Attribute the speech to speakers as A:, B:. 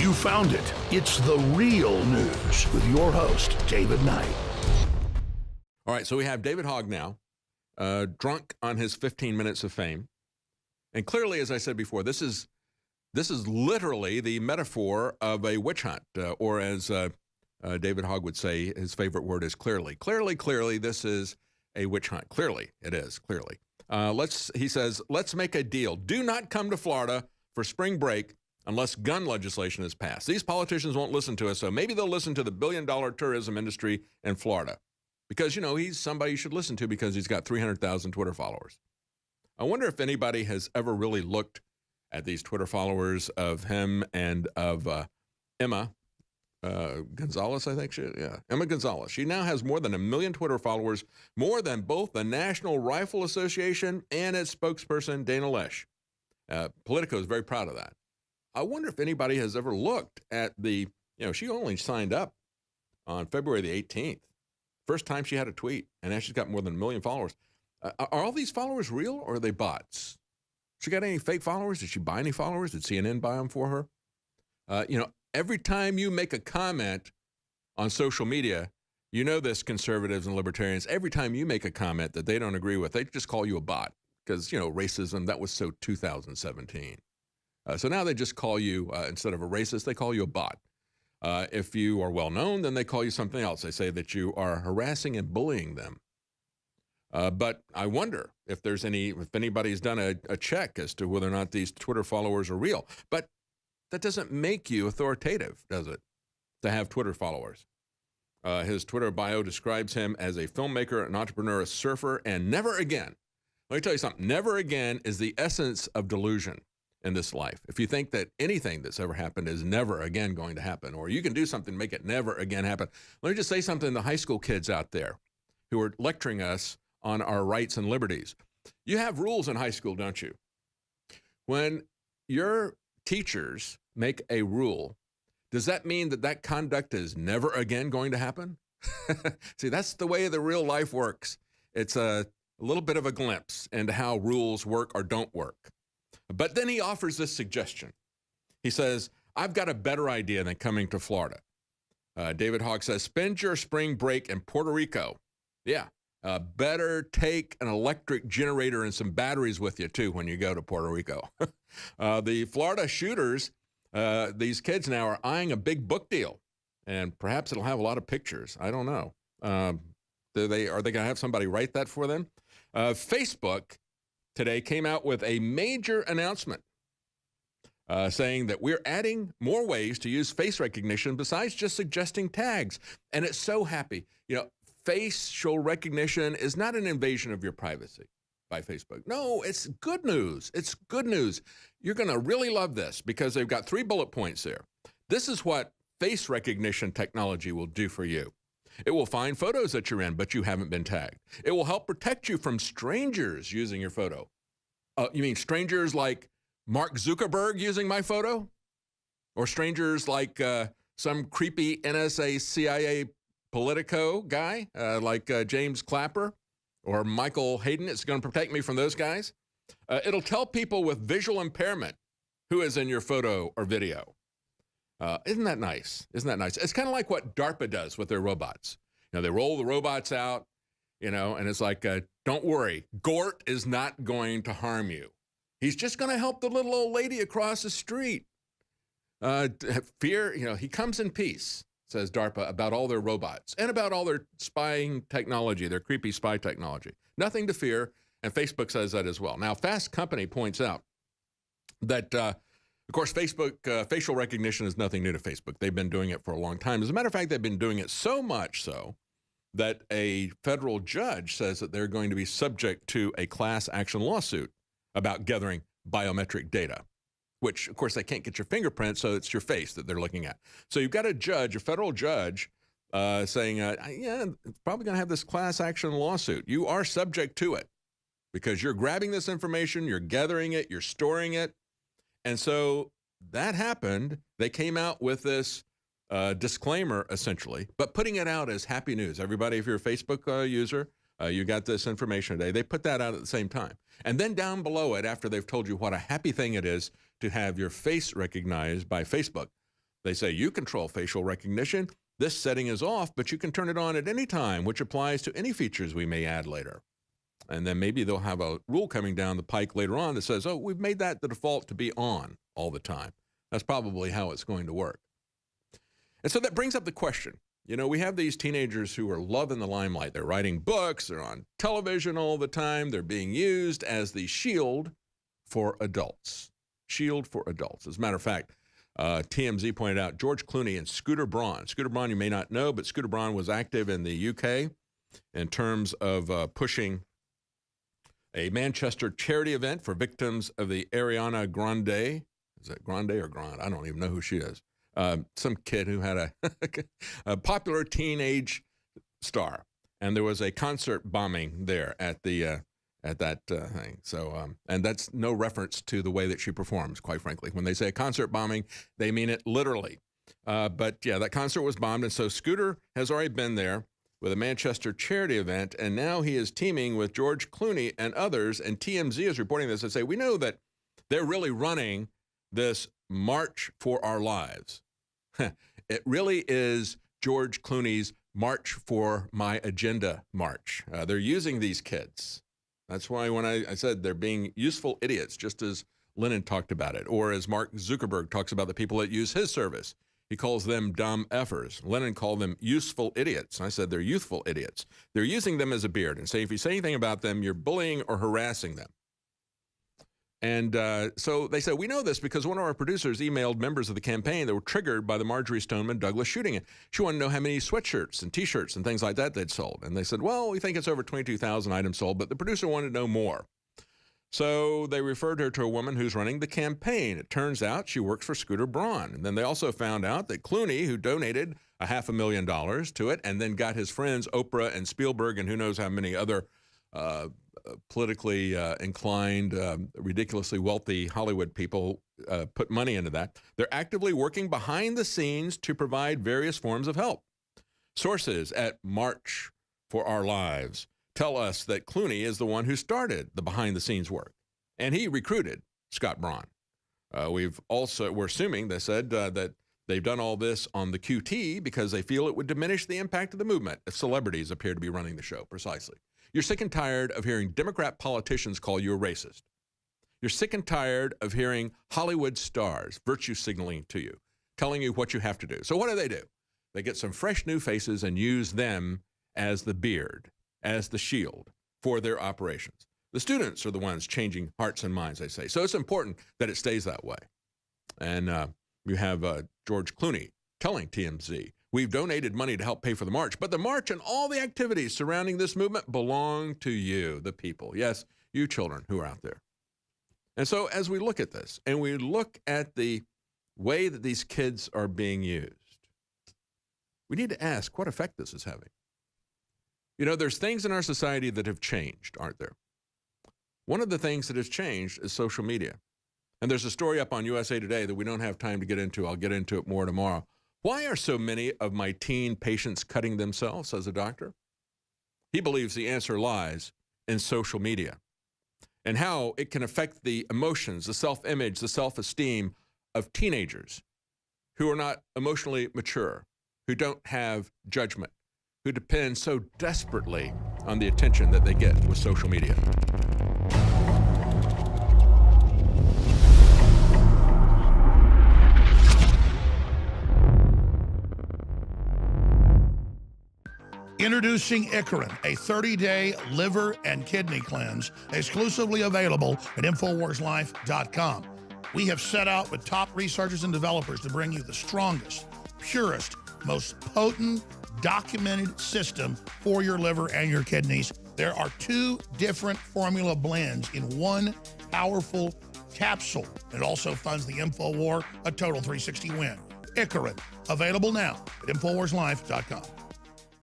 A: You found it. It's the real news with your host, David Knight.
B: All right, so we have David Hogg now, drunk on his 15 minutes of fame. And clearly, as I said before, this is literally the metaphor of a witch hunt, or as David Hogg would say, his favorite word is clearly. Clearly, this is a witch hunt. Clearly, it is, clearly. He says, let's make a deal. Do not come to Florida for spring break unless gun legislation is passed. These politicians won't listen to us, so maybe they'll listen to the billion-dollar tourism industry in Florida. Because, you know, he's somebody you should listen to because he's got 300,000 Twitter followers. I wonder if anybody has ever really looked at these Twitter followers of him and of Emma Gonzalez, I think Emma Gonzalez. She now has more than 1 million Twitter followers, more than both the National Rifle Association and its spokesperson, Dana Loesch. Politico is very proud of that. I wonder if anybody has ever looked at she only signed up on February the 18th. First time she had a tweet, and now she's got more than 1 million followers. Are all these followers real, or are they bots? She got any fake followers? Did she buy any followers? Did CNN buy them for her? Every time you make a comment on social media, you know this, conservatives and libertarians, every time you make a comment that they don't agree with, they just call you a bot because, racism, that was so 2017. So now they just call you, instead of a racist, they call you a bot. If you are well known, then they call you something else. They say that you are harassing and bullying them. But I wonder if anybody's done a check as to whether or not these Twitter followers are real. But that doesn't make you authoritative, does it, to have Twitter followers? His Twitter bio describes him as a filmmaker, an entrepreneur, a surfer, and never again. Let me tell you something. Never again is the essence of delusion in this life. If you think that anything that's ever happened is never again going to happen, or you can do something to make it never again happen. Let me just say something to the high school kids out there who are lecturing us on our rights and liberties. You have rules in high school, don't you? When your teachers make a rule, does that mean that conduct is never again going to happen? See, that's the way the real life works. It's a little bit of a glimpse into how rules work or don't work. But then he offers this suggestion. He says, I've got a better idea than coming to Florida. David Hogg says, spend your spring break in Puerto Rico. Yeah. Better take an electric generator and some batteries with you, too, when you go to Puerto Rico. The Florida shooters, these kids now are eyeing a big book deal, and perhaps it'll have a lot of pictures. I don't know. Are they going to have somebody write that for them? Facebook today came out with a major announcement saying that we're adding more ways to use face recognition besides just suggesting tags. And it's so happy. Facial recognition is not an invasion of your privacy by Facebook. No, it's good news. It's good news. You're going to really love this because they've got 3 bullet points there. This is what face recognition technology will do for you. It will find photos that you're in, but you haven't been tagged. It will help protect you from strangers using your photo. You mean strangers like Mark Zuckerberg using my photo? Or strangers like some creepy NSA, CIA Politico guy like James Clapper or Michael Hayden? It's going to protect me from those guys. It'll tell people with visual impairment who is in your photo or video. Isn't that nice? Isn't that nice? It's kind of like what DARPA does with their robots. They roll the robots out, and it's like, don't worry, Gort is not going to harm you. He's just going to help the little old lady across the street. He comes in peace, says DARPA, about all their robots and about all their spying technology, their creepy spy technology. Nothing to fear, and Facebook says that as well. Now, Fast Company points out that, of course, Facebook facial recognition is nothing new to Facebook. They've been doing it for a long time. As a matter of fact, they've been doing it so much so that a federal judge says that they're going to be subject to a class action lawsuit about gathering biometric data, which, of course, they can't get your fingerprint, so it's your face that they're looking at. So you've got a federal judge saying, it's probably going to have this class action lawsuit. You are subject to it because you're grabbing this information, you're gathering it, you're storing it. And so that happened. They came out with this disclaimer, essentially, but putting it out as happy news. Everybody, if you're a Facebook user, you got this information today. They put that out at the same time. And then down below it, after they've told you what a happy thing it is to have your face recognized by Facebook, They say you control facial recognition. This setting is off, but you can turn it on at any time, which applies to any features we may add later. And then maybe they'll have a rule coming down the pike later on that says, oh, we've made that the default to be on all the time. That's probably how it's going to work. And so that brings up the question. You know, we have these teenagers who are loving the limelight. They're writing books. They're on television all the time. They're being used as the shield for adults. Shield for adults. As a matter of fact, TMZ pointed out George Clooney and Scooter Braun. Scooter Braun, you may not know, but Scooter Braun was active in the UK in terms of pushing a Manchester charity event for victims of the Ariana Grande. Is that Grande or Grande? I don't even know who she is. Some kid who had a popular teenage star. And there was a concert bombing there at that thing. So, and that's no reference to the way that she performs, quite frankly. When they say a concert bombing, they mean it literally. But yeah, that concert was bombed. And so Scooter has already been there with a Manchester charity event. And now he is teaming with George Clooney and others. And TMZ is reporting this and say, we know that they're really running this March for Our Lives. It really is George Clooney's March for My Agenda march. They're using these kids. That's why when I said they're being useful idiots, just as Lennon talked about it, or as Mark Zuckerberg talks about the people that use his service. He calls them dumb effers. Lennon called them useful idiots. I said they're youthful idiots. They're using them as a beard and say if you say anything about them, you're bullying or harassing them. And so they said, we know this because one of our producers emailed members of the campaign that were triggered by the Marjorie Stoneman Douglas shooting. She wanted to know how many sweatshirts and T-shirts and things like that they'd sold. And they said, well, we think it's over 22,000 items sold, but the producer wanted to know more. So they referred her to a woman who's running the campaign. It turns out she works for Scooter Braun. And then they also found out that Clooney, who donated $500,000 to it and then got his friends Oprah and Spielberg and who knows how many other politically inclined, ridiculously wealthy Hollywood people put money into that. They're actively working behind the scenes to provide various forms of help. Sources at March for Our Lives tell us that Clooney is the one who started the behind-the-scenes work, and he recruited Scott Braun. We're assuming, they said, that they've done all this on the QT because they feel it would diminish the impact of the movement if celebrities appear to be running the show, precisely. You're sick and tired of hearing Democrat politicians call you a racist. You're sick and tired of hearing Hollywood stars virtue signaling to you, telling you what you have to do. So what do? They get some fresh new faces and use them as the beard, as the shield for their operations. The students are the ones changing hearts and minds, they say. So it's important that it stays that way. And you have George Clooney telling TMZ, we've donated money to help pay for the march, but the march and all the activities surrounding this movement belong to you, the people. Yes, you children who are out there. And so as we look at this and we look at the way that these kids are being used, we need to ask what effect this is having. You know, there's things in our society that have changed, aren't there? One of the things that has changed is social media. And there's a story up on USA Today that we don't have time to get into. I'll get into it more tomorrow. Why are so many of my teen patients cutting themselves, says a doctor? He believes the answer lies in social media and how it can affect the emotions, the self-image, the self-esteem of teenagers who are not emotionally mature, who don't have judgment, who depend so desperately on the attention that they get with social media.
A: Introducing Icarin, a 30-day liver and kidney cleanse exclusively available at InfoWarsLife.com. We have set out with top researchers and developers to bring you the strongest, purest, most potent, documented system for your liver and your kidneys. There are 2 different formula blends in one powerful capsule. It also funds the InfoWar, a total 360 win. Icarin, available now at InfoWarsLife.com.